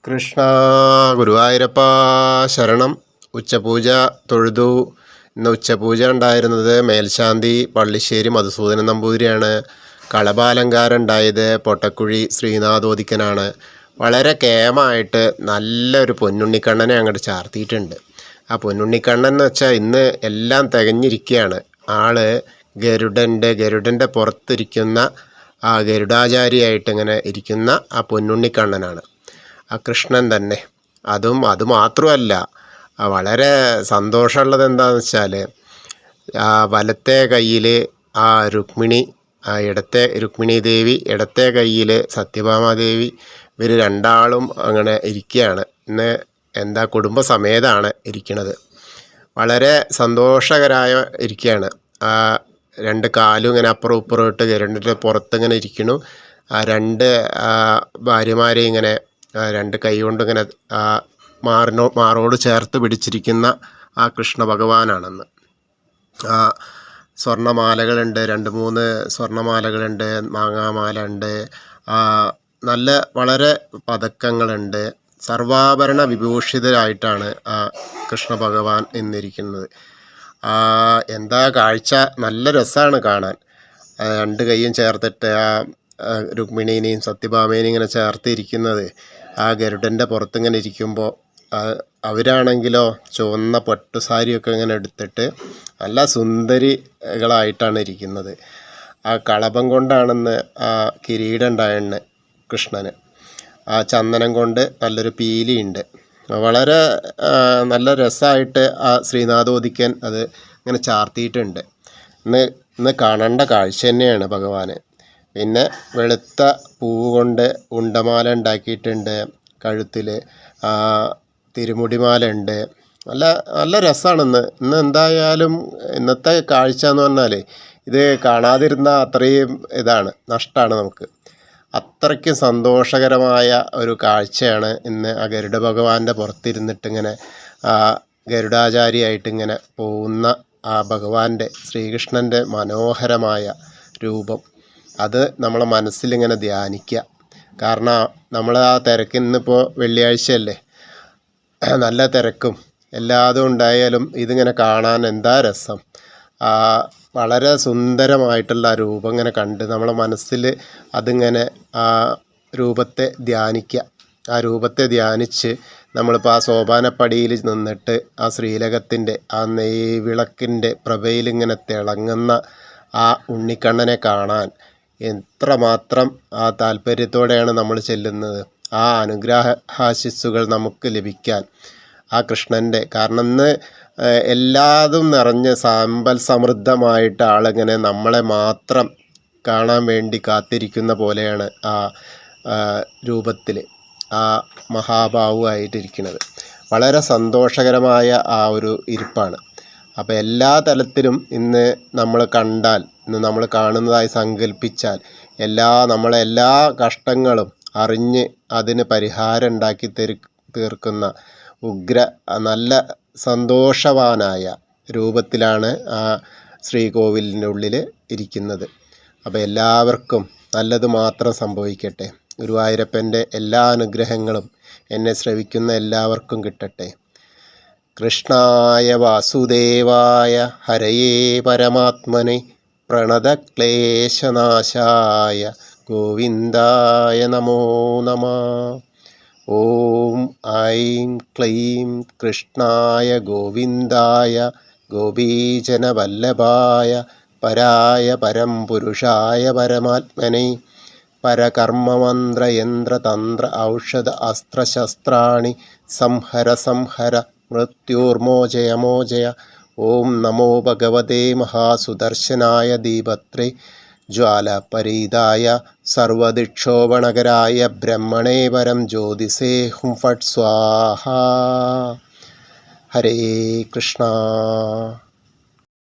കൃഷ്ണ ഗുരുവായൂരപ്പ ശരണം. ഉച്ചപൂജ തൊഴുതു. ഇന്ന് ഉച്ചപൂജ ഉണ്ടായിരുന്നത് മേൽശാന്തി പള്ളിശ്ശേരി മധുസൂദനൻ നമ്പൂതിരിയാണ്. കളഭാലങ്കാരം ഉണ്ടായത് പൊട്ടക്കുഴി ശ്രീനാഥോദിക്കനാണ്. വളരെ കേമായിട്ട് നല്ലൊരു പൊന്നുണ്ണിക്കണ്ണനെ അങ്ങോട്ട് ചാർത്തിയിട്ടുണ്ട്. ആ പൊന്നുണ്ണിക്കണ്ണൻ എന്ന് വെച്ചാൽ ഇന്ന് എല്ലാം തികഞ്ഞിരിക്കുകയാണ്. ആള് ഗരുഡൻ്റെ പുറത്തിരിക്കുന്ന ആ ഗരുഡാചാരിയായിട്ട് ഇങ്ങനെ ഇരിക്കുന്ന ആ പൊന്നുണ്ണിക്കണ്ണനാണ് ആ കൃഷ്ണൻ തന്നെ. അത് മാത്രമല്ല, വളരെ സന്തോഷമുള്ളത് എന്താണെന്ന് വെച്ചാൽ ആ വലത്തെ കയ്യിൽ ആ രുക്മിണി, രുക്മിണി ദേവി, ഇടത്തെ കയ്യിൽ സത്യഭാമാദേവി, ഇവർ രണ്ടാളും അങ്ങനെ ഇരിക്കുകയാണ്. ഇന്ന് കുടുംബസമേതാണ് ഇരിക്കുന്നത്. വളരെ സന്തോഷകരായ ഇരിക്കുകയാണ്. ആ രണ്ട് കാലും ഇങ്ങനെ അപ്പുറം ഇപ്പുറം ഇട്ട് ഗരുഡൻ്റെ പുറത്തിങ്ങനെ ഇരിക്കുന്നു. ആ രണ്ട് ഭാര്യമാരെ ഇങ്ങനെ രണ്ട് കൈ കൊണ്ട് ഇങ്ങനെ മാറോട് ചേർത്ത് പിടിച്ചിരിക്കുന്ന ആ കൃഷ്ണ ഭഗവാനാണെന്ന്. സ്വർണ്ണമാലകളുണ്ട്, 2-3 സ്വർണ്ണമാലകളുണ്ട്, മാങ്ങാമാല ഉണ്ട്, വളരെ പതക്കങ്ങളുണ്ട്. സർവാഭരണ വിഭൂഷിതരായിട്ടാണ് ആ കൃഷ്ണ ഭഗവാൻ ഇന്നിരിക്കുന്നത്. എന്താ കാഴ്ച! നല്ല രസമാണ് കാണാൻ. രണ്ട് കൈയും ചേർത്തിട്ട് ആ രുക്മിണീനെയും സത്യഭാമേനെയും ഇങ്ങനെ ചേർത്തിരിക്കുന്നത് ആ ഗരുഡൻ്റെ പുറത്തിങ്ങനെ ഇരിക്കുമ്പോൾ അവരാണെങ്കിലോ ചുവന്ന പട്ടുസാരിയൊക്കെ ഇങ്ങനെ എടുത്തിട്ട് നല്ല സുന്ദരികളായിട്ടാണ് ഇരിക്കുന്നത്. ആ കളഭം കൊണ്ടാണെന്ന് ആ കിരീടം ഉണ്ടായെന്ന് കൃഷ്ണന്. ആ ചന്ദനം കൊണ്ട് നല്ലൊരു പീലിയുണ്ട്. വളരെ നല്ല രസമായിട്ട് ആ ശ്രീനാഥോദിക്കൻ അത് ഇങ്ങനെ ചാർത്തിയിട്ടുണ്ട്. ഇന്ന് കാണേണ്ട കാഴ്ച തന്നെയാണ് ഭഗവാന്. പിന്നെ വെളുത്ത പൂവ് കൊണ്ട് ഉണ്ടമാല ഉണ്ടാക്കിയിട്ടുണ്ട്. കഴുത്തിൽ തിരുമുടിമാല ഉണ്ട്. നല്ല രസമാണ്. ഇന്ന് എന്തായാലും ഇന്നത്തെ കാഴ്ച എന്ന് പറഞ്ഞാൽ ഇത് കാണാതിരുന്ന അത്രയും നഷ്ടമാണ് നമുക്ക്. അത്രയ്ക്ക് സന്തോഷകരമായ ഒരു കാഴ്ചയാണ് ഇന്ന് ആ ഗരുഡ ഭഗവാന്റെ പുറത്തിരുന്നിട്ടിങ്ങനെ ഗരുഡാചാരിയായിട്ടിങ്ങനെ പോകുന്ന ആ ഭഗവാന്റെ, ശ്രീകൃഷ്ണൻ്റെ മനോഹരമായ രൂപം. അത് നമ്മളെ മനസ്സിലിങ്ങനെ ധ്യാനിക്കുക. കാരണം നമ്മൾ ആ തിരക്ക്, ഇന്നിപ്പോൾ വെള്ളിയാഴ്ചയല്ലേ, നല്ല തിരക്കും എല്ലാതും ഉണ്ടായാലും ഇതിങ്ങനെ കാണാൻ എന്താ രസം. വളരെ സുന്ദരമായിട്ടുള്ള ആ രൂപം ഇങ്ങനെ കണ്ട് നമ്മളെ മനസ്സിൽ അതിങ്ങനെ ആ രൂപത്തെ ധ്യാനിക്കുക. ആ രൂപത്തെ ധ്യാനിച്ച് നമ്മളിപ്പോൾ ആ സോപാനപ്പടിയിൽ നിന്നിട്ട് ആ ശ്രീലകത്തിൻ്റെ ആ നെയ്വിളക്കിൻ്റെ പ്രഭയിലിങ്ങനെ തിളങ്ങുന്ന ആ ഉണ്ണിക്കണ്ണനെ കാണാൻ എത്രമാത്രം ആ താല്പര്യത്തോടെയാണ് നമ്മൾ ചെല്ലുന്നത്. ആ അനുഗ്രഹാശിസ്സുകൾ നമുക്ക് ലഭിക്കാൻ ആ കൃഷ്ണൻ്റെ, കാരണം ഇന്ന് എല്ലാതും നിറഞ്ഞ് സമ്പൽ സമൃദ്ധമായിട്ട് ആളിങ്ങനെ നമ്മളെ മാത്രം കാണാൻ വേണ്ടി കാത്തിരിക്കുന്ന പോലെയാണ് ആ രൂപത്തിൽ ആ മഹാബാഹുവായിട്ടിരിക്കുന്നത്. വളരെ സന്തോഷകരമായ ആ ഒരു ഇരിപ്പാണ്. അപ്പോൾ എല്ലാ തലത്തിലും ഇന്ന് നമ്മൾ കണ്ടാൽ, ഇന്ന് നമ്മൾ കാണുന്നതായി സങ്കല്പിച്ചാൽ നമ്മളെ എല്ലാ കഷ്ടങ്ങളും അറിഞ്ഞ് അതിന് പരിഹാരം ഉണ്ടാക്കി തീർക്കുന്ന നല്ല സന്തോഷവാനായ രൂപത്തിലാണ് ആ ശ്രീകോവിലിൻ്റെ ഉള്ളിൽ ഇരിക്കുന്നത്. അപ്പോൾ എല്ലാവർക്കും നല്ലത് മാത്രം സംഭവിക്കട്ടെ. ഗുരുവായൂരപ്പൻ്റെ എല്ലാ അനുഗ്രഹങ്ങളും എന്നെ ശ്രവിക്കുന്ന എല്ലാവർക്കും കിട്ടട്ടെ. കൃഷ്ണായ വാസുദേവായ ഹരയേ പരമാത്മനെ പ്രണതക്ലേശനാശായ ഗോവിന്ദായ നമോ നമഃ. ഓം ഐം ക്ലീം കൃഷ്ണായ ഗോവിന്ദായ ഗോപീജനവല്ലഭായ പരായ പരം പുരുഷായ പരമാത്മനെ പരകർമ്മമന്ത്രയന്ത്രതന്ത്ര ഔഷധ അസ്ത്രശസ്ത്രാണി സംഹര മൃത്യുർമോചയ. ഓം നമോ ഭഗവതേ മഹാസുദർശനായ ദീപത്രേ ജ്വാലപരീതായ സർവദിക്ഷോഭണകരായ ബ്രഹ്മണേ പരം ജ്യോതിസേ ഹും ഫട്ട് സ്വാഹ. ഹരേ കൃഷ്ണ.